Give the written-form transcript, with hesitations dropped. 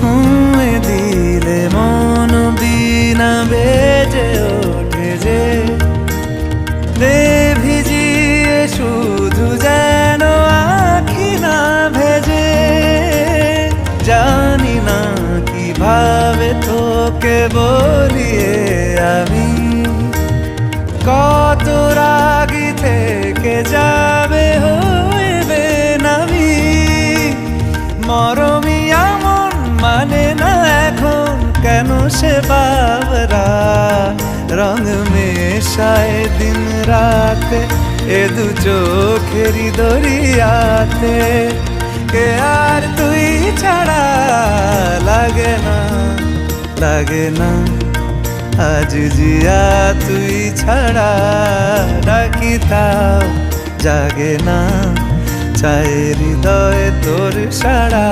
ছুঁয়ে দিলে মন বিনা বেজে ওঠে যে দে ভিজিয়ে শুধু যেন আখি না ভেজে। জানি না কিভাবে তোকে বলিয়ে আমি কত রাগি থেকে যাবে হইবে নামি। মরমি এমন মানে না এখন কেন সে বাবরা রং মেশায় দিন রাতে এ দু চোখেরি দরিয়াতে। কে আর তুই ছাড়া লাগে না লাগে না আজ জিয়া তুই ছাড়া ডাকি তাও জাগে না চায় হৃদয় তোর সাড়া।